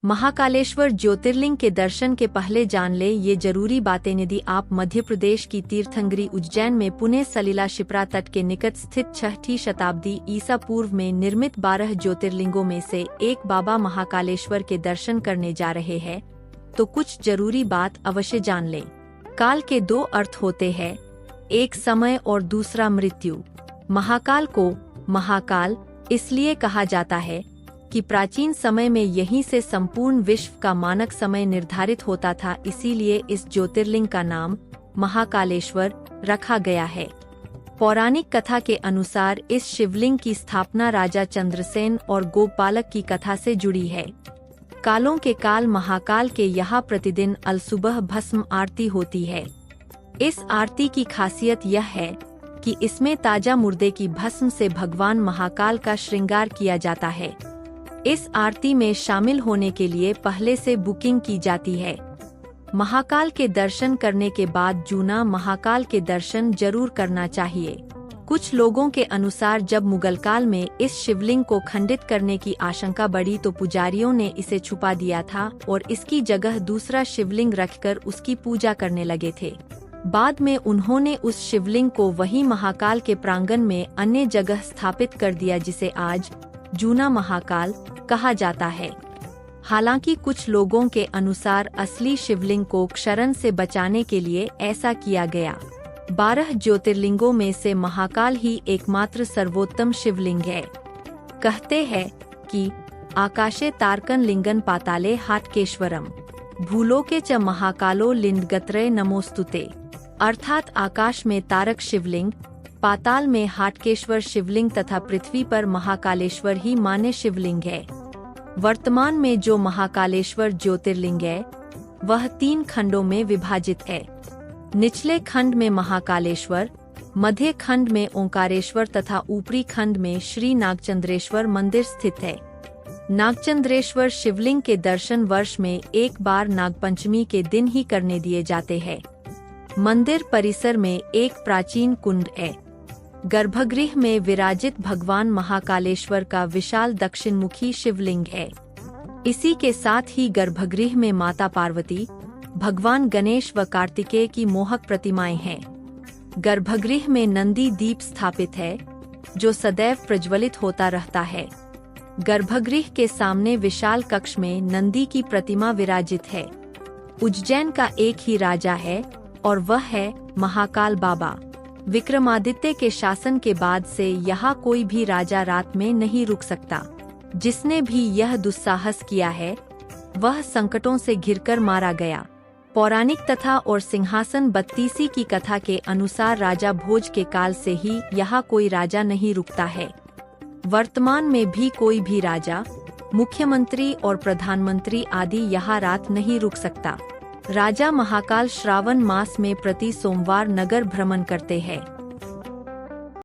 महाकालेश्वर ज्योतिर्लिंग के दर्शन के पहले जान ले ये जरूरी बातें। यदि आप मध्य प्रदेश की तीर्थंकरी उज्जैन में पुणे सलिला शिप्रा तट के निकट स्थित 6ठी शताब्दी ईसा पूर्व में निर्मित 12 ज्योतिर्लिंगों में से एक बाबा महाकालेश्वर के दर्शन करने जा रहे हैं तो कुछ जरूरी बात अवश्य जान लें। काल के 2 अर्थ होते हैं, एक समय और दूसरा मृत्यु। महाकाल को महाकाल इसलिए कहा जाता है कि प्राचीन समय में यहीं से संपूर्ण विश्व का मानक समय निर्धारित होता था, इसीलिए इस ज्योतिर्लिंग का नाम महाकालेश्वर रखा गया है। पौराणिक कथा के अनुसार इस शिवलिंग की स्थापना राजा चंद्रसेन और गोपालक की कथा से जुड़ी है। कालों के काल महाकाल के यहाँ प्रतिदिन अलसुबह भस्म आरती होती है। इस आरती की खासियत यह है कि इसमें ताजा मुर्दे की भस्म से भगवान महाकाल का श्रृंगार किया जाता है। इस आरती में शामिल होने के लिए पहले से बुकिंग की जाती है। महाकाल के दर्शन करने के बाद जूना महाकाल के दर्शन जरूर करना चाहिए। कुछ लोगों के अनुसार जब मुगल काल में इस शिवलिंग को खंडित करने की आशंका बढ़ी तो पुजारियों ने इसे छुपा दिया था और इसकी जगह दूसरा शिवलिंग रखकर उसकी पूजा करने लगे थे। बाद में उन्होंने उस शिवलिंग को वही महाकाल के प्रांगण में अन्य जगह स्थापित कर दिया, जिसे आज जूना महाकाल कहा जाता है। हालांकि कुछ लोगों के अनुसार असली शिवलिंग को क्षरण से बचाने के लिए ऐसा किया गया। 12 ज्योतिर्लिंगों में से महाकाल ही एकमात्र सर्वोत्तम शिवलिंग है। कहते हैं कि आकाशे तारकन लिंगन पाताले हाटकेश्वरम भूलोके च महाकालो लिंगत्रय नमोस्तुते, अर्थात आकाश में तारक शिवलिंग, पाताल में हाटकेश्वर शिवलिंग तथा पृथ्वी पर महाकालेश्वर ही मान्य शिवलिंग है। वर्तमान में जो महाकालेश्वर ज्योतिर्लिंग है वह 3 खंडों में विभाजित है। निचले खंड में महाकालेश्वर, मध्य खंड में ओंकारेश्वर तथा ऊपरी खंड में श्री नागचंद्रेश्वर मंदिर स्थित है। नागचंद्रेश्वर शिवलिंग के दर्शन वर्ष में एक बार नागपंचमी के दिन ही करने दिए जाते हैं। मंदिर परिसर में एक प्राचीन कुंड है। गर्भगृह में विराजित भगवान महाकालेश्वर का विशाल दक्षिणमुखी शिवलिंग है। इसी के साथ ही गर्भगृह में माता पार्वती, भगवान गणेश व कार्तिकेय की मोहक प्रतिमाएं हैं। गर्भगृह में नंदी दीप स्थापित है जो सदैव प्रज्वलित होता रहता है। गर्भगृह के सामने विशाल कक्ष में नंदी की प्रतिमा विराजित है। उज्जैन का एक ही राजा है और वह है महाकाल बाबा। विक्रमादित्य के शासन के बाद से यहाँ कोई भी राजा रात में नहीं रुक सकता। जिसने भी यह दुस्साहस किया है वह संकटों से घिरकर मारा गया। पौराणिक कथा और सिंहासन बत्तीसी की कथा के अनुसार राजा भोज के काल से ही यहाँ कोई राजा नहीं रुकता है। वर्तमान में भी कोई भी राजा, मुख्यमंत्री और प्रधानमंत्री आदि यहाँ रात नहीं रुक सकता। राजा महाकाल श्रावण मास में प्रति सोमवार नगर भ्रमण करते हैं।